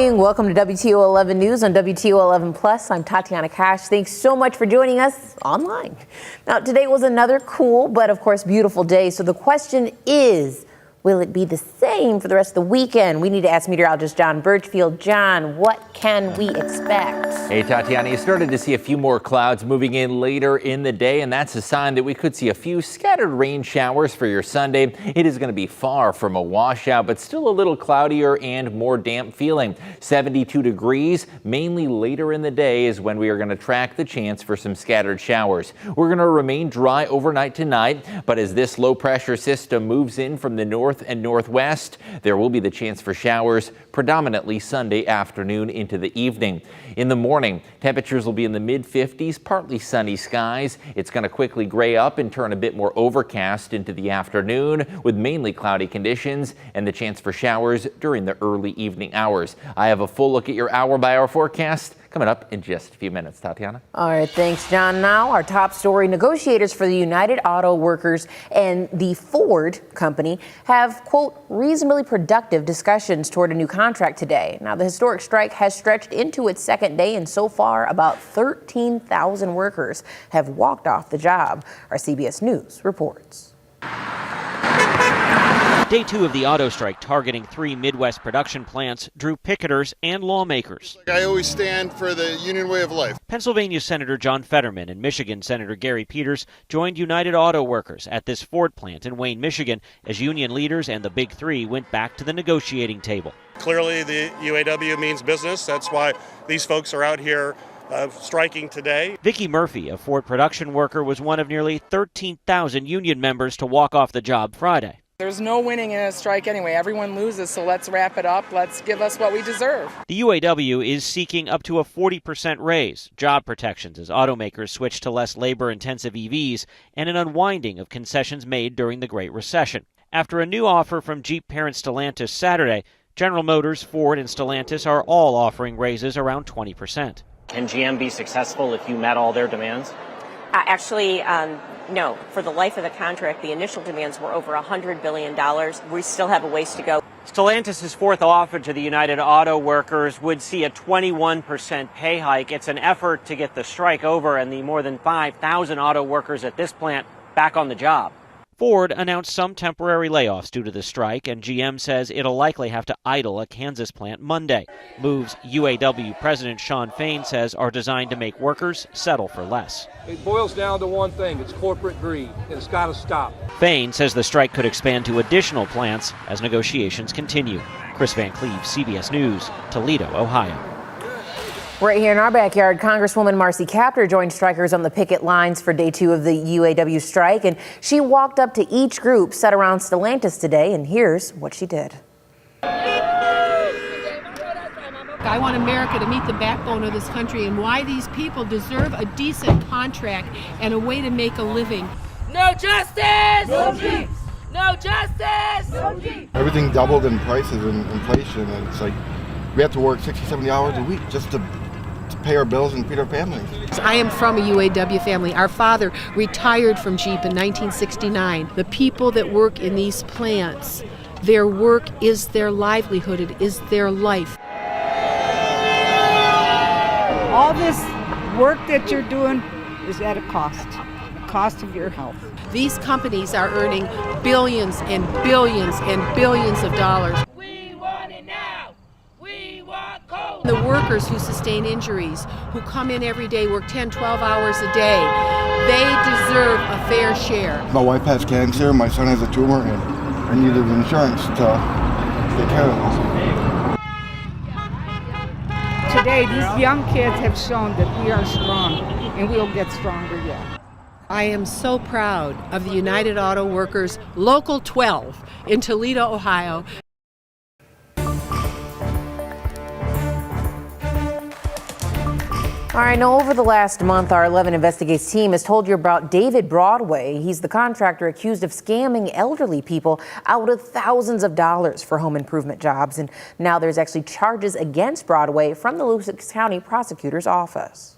evening. Welcome to WTOL 11 News on WTOL 11 Plus. I'm Tatiana Cash. Thanks so much for joining us online. Now, today was another cool, but of course beautiful day. So the question is, will it be the same for the rest of the weekend? We need to ask meteorologist John Birchfield. John, what can we expect? Hey, Tatiana, you started to see a few more clouds moving in later in the day, and that's a sign that we could see a few scattered rain showers for your Sunday. It is going to be far from a washout, but still a little cloudier and more damp feeling. 72 degrees, mainly later in the day is when we are going to track the chance for some scattered showers. We're going to remain dry overnight tonight, but as this low pressure system moves in from the north and northwest, there will be the chance for showers predominantly Sunday afternoon into the evening. In the morning, temperatures will be in the mid-50s, partly sunny skies. It's going to quickly gray up and turn a bit more overcast into the afternoon with mainly cloudy conditions and the chance for showers during the early evening hours. I have a full look at your hour-by-hour forecast coming up in just a few minutes. Tatiana? All right, thanks, John. Now, our top story: negotiators for the United Auto Workers and the Ford company have, quote, reasonably productive discussions toward a new contract today. Now, the historic strike has stretched into its second day, and so far, about 13,000 workers have walked off the job. Our CBS News reports. Day two of the auto strike, targeting 3 Midwest production plants, drew picketers and lawmakers. I always stand for the union way of life. Pennsylvania Senator John Fetterman and Michigan Senator Gary Peters joined United Auto Workers at this Ford plant in Wayne, Michigan, as union leaders and the Big Three went back to the negotiating table. Clearly, the UAW means business. That's why these folks are out here striking today. Vicki Murphy, a Ford production worker, was one of nearly 13,000 union members to walk off the job Friday. There's no winning in a strike anyway. Everyone loses, so let's wrap it up. Let's give us what we deserve. The UAW is seeking up to a 40% raise, job protections as automakers switch to less labor-intensive EVs, and an unwinding of concessions made during the Great Recession. After a new offer from Jeep parent Stellantis Saturday, General Motors, Ford, and Stellantis are all offering raises around 20%. Can GM be successful if you met all their demands? No. For the life of the contract, the initial demands were over $100 billion. We still have a ways to go. Stellantis' fourth offer to the United Auto Workers would see a 21% pay hike. It's an effort to get the strike over and the more than 5,000 auto workers at this plant back on the job. Ford announced some temporary layoffs due to the strike, and GM says it'll likely have to idle a Kansas plant Monday. Moves UAW President Shawn Fain says are designed to make workers settle for less. It boils down to one thing: it's corporate greed, and it's got to stop. Fain says the strike could expand to additional plants as negotiations continue. Chris Van Cleve, CBS News, Toledo, Ohio. Right here in our backyard, Congresswoman Marcy Kaptur joined strikers on the picket lines for day two of the UAW strike, and she walked up to each group set around Stellantis today, and here's what she did. I want America to meet the backbone of this country and why these people deserve a decent contract and a way to make a living. No justice! No Jeeps! No justice! No Jeeps! Everything doubled in prices and inflation, and it's like we have to work 60, 70 hours a week just to pay our bills and feed our families. I am from a UAW family. Our father retired from Jeep in 1969. The people that work in these plants, their work is their livelihood, it is their life. All this work that you're doing is at a cost of your health. These companies are earning billions and billions and billions of dollars. We want it now! We want coal! The workers who sustain injuries, who come in every day, work 10, 12 hours a day, they deserve a fair share. My wife has cancer, my son has a tumor, and I needed insurance to take care of this. Today, these young kids have shown that we are strong, and we'll get stronger yet. I am so proud of the United Auto Workers Local 12 in Toledo, Ohio. All right, now over the last month, our 11 Investigates team has told you about David Broadway. He's the contractor accused of scamming elderly people out of thousands of dollars for home improvement jobs. And now there's actually charges against Broadway from the Lucas County Prosecutor's Office.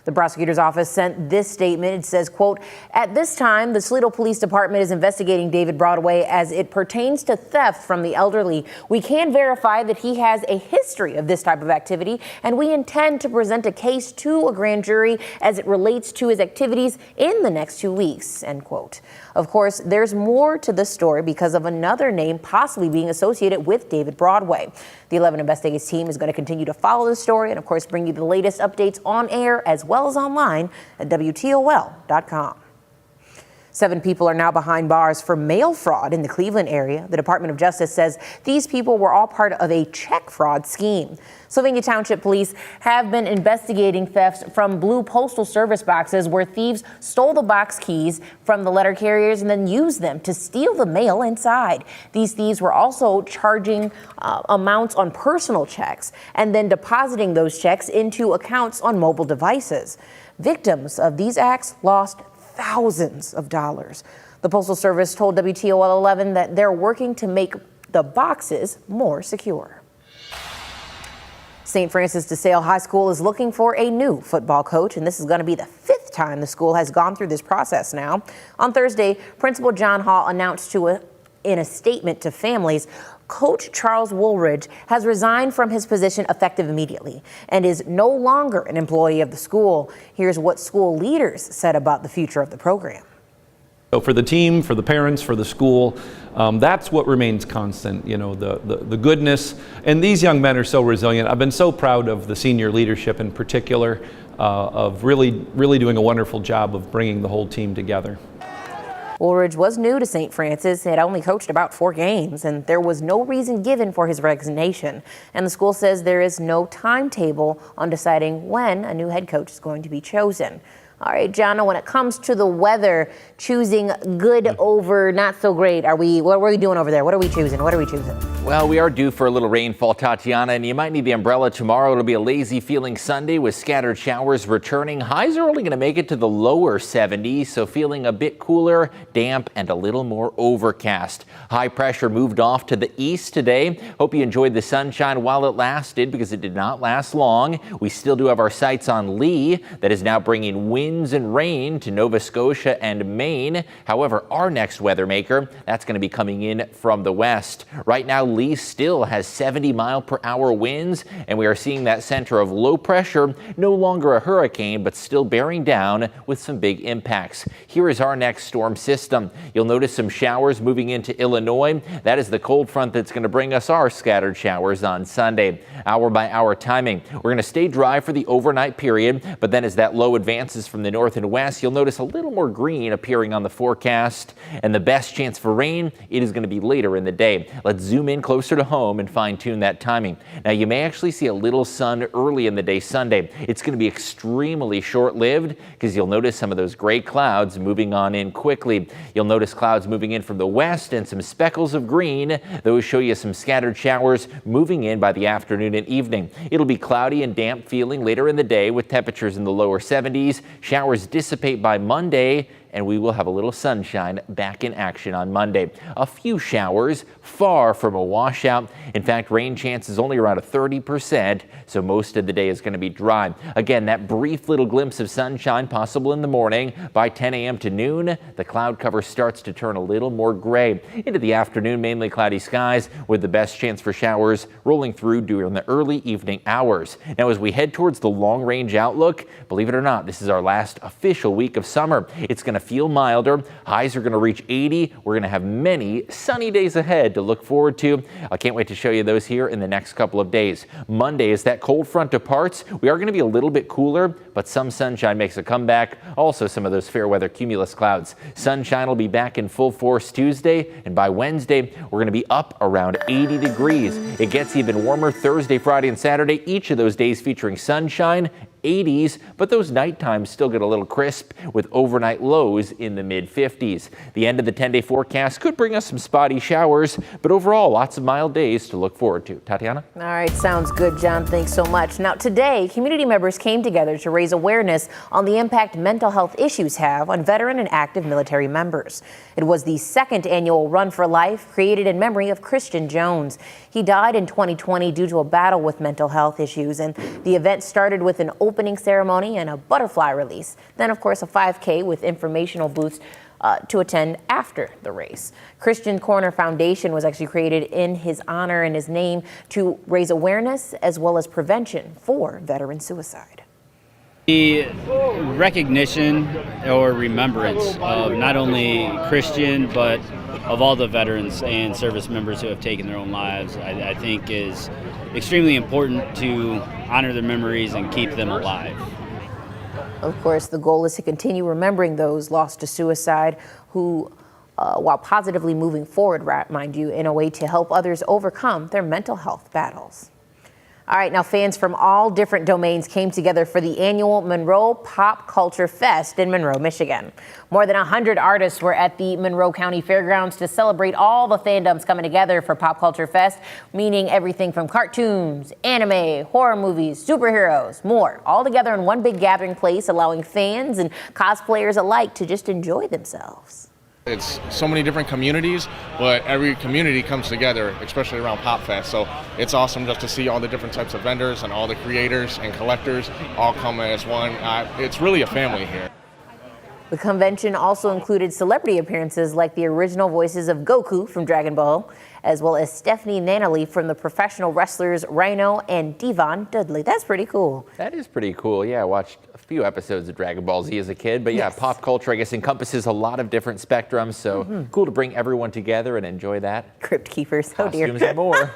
The prosecutor's office sent this statement. It says, quote, "At this time, the Toledo Police Department is investigating David Broadway as it pertains to theft from the elderly. We can verify that he has a history of this type of activity, and we intend to present a case to a grand jury as it relates to his activities in the next 2 weeks," end quote. Of course, there's more to this story because of another name possibly being associated with David Broadway. The 11 Investigates team is going to continue to follow this story and, of course, bring you the latest updates on air as well as online at WTOL.com. 7 people are now behind bars for mail fraud in the Cleveland area. The Department of Justice says these people were all part of a check fraud scheme. Sylvania Township Police have been investigating thefts from blue postal service boxes where thieves stole the box keys from the letter carriers and then used them to steal the mail inside. These thieves were also charging amounts on personal checks and then depositing those checks into accounts on mobile devices. Victims of these acts lost thousands of dollars. The Postal Service told WTOL 11 that they're working to make the boxes more secure. St. Francis de Sales High School is looking for a new football coach, and this is going to be the 5th time the school has gone through this process now. On Thursday, Principal John Hall announced in a statement to families, Coach Charles Woolridge has resigned from his position effective immediately and is no longer an employee of the school. Here's what school leaders said about the future of the program. So for the team, for the parents, for the school, that's what remains constant, you know, the goodness. And these young men are so resilient. I've been so proud of the senior leadership in particular, of really doing a wonderful job of bringing the whole team together. Woolridge was new to St. Francis, had only coached about 4 games, and there was no reason given for his resignation. And the school says there is no timetable on deciding when a new head coach is going to be chosen. All right, Jana, when it comes to the weather, choosing good over not so great, what are we doing over there? What are we choosing? Well, we are due for a little rainfall, Tatiana, and you might need the umbrella tomorrow. It'll be a lazy feeling Sunday with scattered showers returning. Highs are only going to make it to the lower 70s, so feeling a bit cooler, damp, and a little more overcast. High pressure moved off to the east today. Hope you enjoyed the sunshine while it lasted, because it did not last long. We still do have our sights on Lee. That is now bringing winds and rain to Nova Scotia and Maine. However, our next weather maker, that's going to be coming in from the west. Right now, Lee still has 70-mile-per-hour winds, and we are seeing that center of low pressure, no longer a hurricane, but still bearing down with some big impacts. Here is our next storm system. You'll notice some showers moving into Illinois. That is the cold front that's going to bring us our scattered showers on Sunday. Hour by hour timing. We're going to stay dry for the overnight period, but then as that low advances from the north and west, you'll notice a little more green appearing on the forecast, and the best chance for rain, it is going to be later in the day. Let's zoom in closer to home and fine-tune that timing. Now, you may actually see a little sun early in the day Sunday. It's going to be extremely short-lived because you'll notice some of those gray clouds moving on in quickly. You'll notice clouds moving in from the west and some speckles of green. Those show you some scattered showers moving in by the afternoon and evening. It'll be cloudy and damp feeling later in the day with temperatures in the lower 70s. Showers dissipate by Monday, and we will have a little sunshine back in action on Monday. A few showers, far from a washout. In fact, rain chance is only around a 30%, so most of the day is going to be dry. Again, that brief little glimpse of sunshine possible in the morning. By 10 a.m. to noon, the cloud cover starts to turn a little more gray. Into the afternoon, mainly cloudy skies with the best chance for showers rolling through during the early evening hours. Now, as we head towards the long-range outlook, believe it or not, this is our last official week of summer. It's going to feel milder. Highs are going to reach 80. We're going to have many sunny days ahead to look forward to. I can't wait to show you those here in the next couple of days. Monday, as that cold front departs, we are going to be a little bit cooler, but some sunshine makes a comeback. Also, some of those fair weather cumulus clouds. Sunshine will be back in full force Tuesday, and by Wednesday, we're going to be up around 80 degrees. It gets even warmer Thursday, Friday, and Saturday, each of those days featuring sunshine, 80s, but those night times still get a little crisp with overnight lows in the mid-50s. The end of the 10-day forecast could bring us some spotty showers, but overall, lots of mild days to look forward to. Tatiana? All right, sounds good, John. Thanks so much. Now, today, community members came together to raise awareness on the impact mental health issues have on veteran and active military members. It was the 2nd annual Run for Life, created in memory of Christian Jones. He died in 2020 due to a battle with mental health issues, and the event started with an open opening ceremony and a butterfly release. Then, of course, a 5K with informational booths to attend after the race. Christian Corner Foundation was actually created in his honor and his name to raise awareness as well as prevention for veteran suicide. The recognition or remembrance of not only Christian, but of all the veterans and service members who have taken their own lives, I think is extremely important to honor their memories and keep them alive. Of course, the goal is to continue remembering those lost to suicide who, while positively moving forward, mind you, in a way to help others overcome their mental health battles. All right, now fans from all different domains came together for the annual Monroe Pop Culture Fest in Monroe, Michigan. More than 100 artists were at the Monroe County Fairgrounds to celebrate all the fandoms coming together for Pop Culture Fest, meaning everything from cartoons, anime, horror movies, superheroes, more, all together in one big gathering place, allowing fans and cosplayers alike to just enjoy themselves. It's so many different communities, but every community comes together, especially around Pop Fest. So it's awesome just to see all the different types of vendors and all the creators and collectors all come as one. It's really a family here. The convention also included celebrity appearances like the original voices of Goku from Dragon Ball, as well as Stephanie Nanally from the professional wrestlers Rhino and Devon Dudley. That's pretty cool. That is pretty cool. Yeah, I watched a few episodes of Dragon Ball Z as a kid, but yeah, Yes. pop culture, I guess, encompasses a lot of different spectrums, so cool to bring everyone together and enjoy that. Crypt Keepers, oh dear. Costumes and more.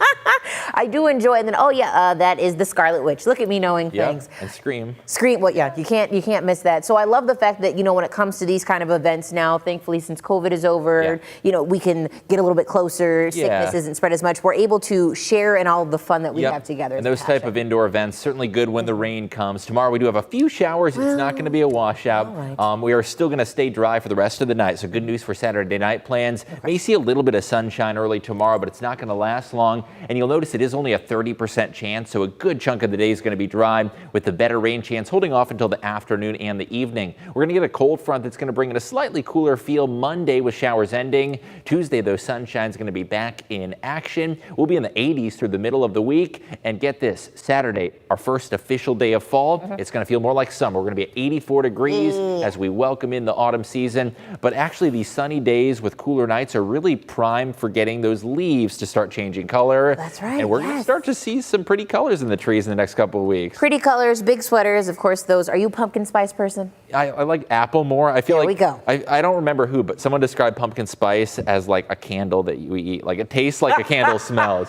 I do enjoy, and then, oh yeah, that is the Scarlet Witch. Look at me knowing things. And Scream. Scream, well, yeah, you can't miss that. So I love the fact that, when it comes to these kind of events now, thankfully, since COVID is over, we can get a little bit closer, sickness isn't spread as much. We're able to share in all of the fun that we have together. And those type of indoor events, certainly good when the rain comes. Tomorrow we do have a few showers. It's not going to be a washout. Right. We are still going to stay dry for the rest of the night. So good news for Saturday night plans. May see a little bit of sunshine early tomorrow, but it's not going to last long. And you'll notice it is only a 30% chance. So a good chunk of the day is going to be dry with the better rain chance holding off until the afternoon and the evening. We're going to get a cold front that's going to bring in a slightly cooler feel Monday with showers ending. Tuesday, though, sunshine's going to be back in action. We'll be in the 80s through the middle of the week. And get this, Saturday, our first official day of fall, it's going to feel more like summer. We're going to be at 84 degrees as we welcome in the autumn season. But actually, these sunny days with cooler nights are really primed for getting those leaves to start changing color. That's right. And we're going to start to see some pretty colors in the trees in the next couple of weeks. Pretty colors, big sweaters, of course, those. Are you a pumpkin spice person? I like apple more. I feel There like we go. I don't remember who, but someone described pumpkin spice as like a candle that you eat. Like it tastes like a candle smells.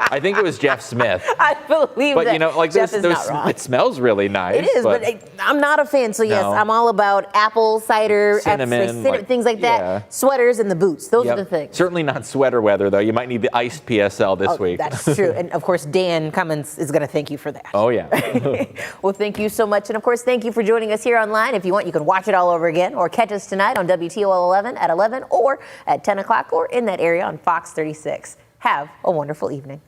I think it was Jeff Smith. I believe But that. like Jeff is not wrong. it smells really nice. It is, but I'm not a fan. So yes, No. I'm all about apple, cider, Cinnamon, things like that. yeah. Sweaters and the boots. Those are the things. Certainly not sweater weather, though. You might need the iced PSL this week. That's true. And of course, Dan Cummins is going to thank you for that. Oh, yeah. Well, thank you so much. And of course, thank you for joining us here online. If you want, you can watch it all over again or catch us tonight on WTOL 11 at 11 or at 10 o'clock or in that area on Fox 36. Have a wonderful evening.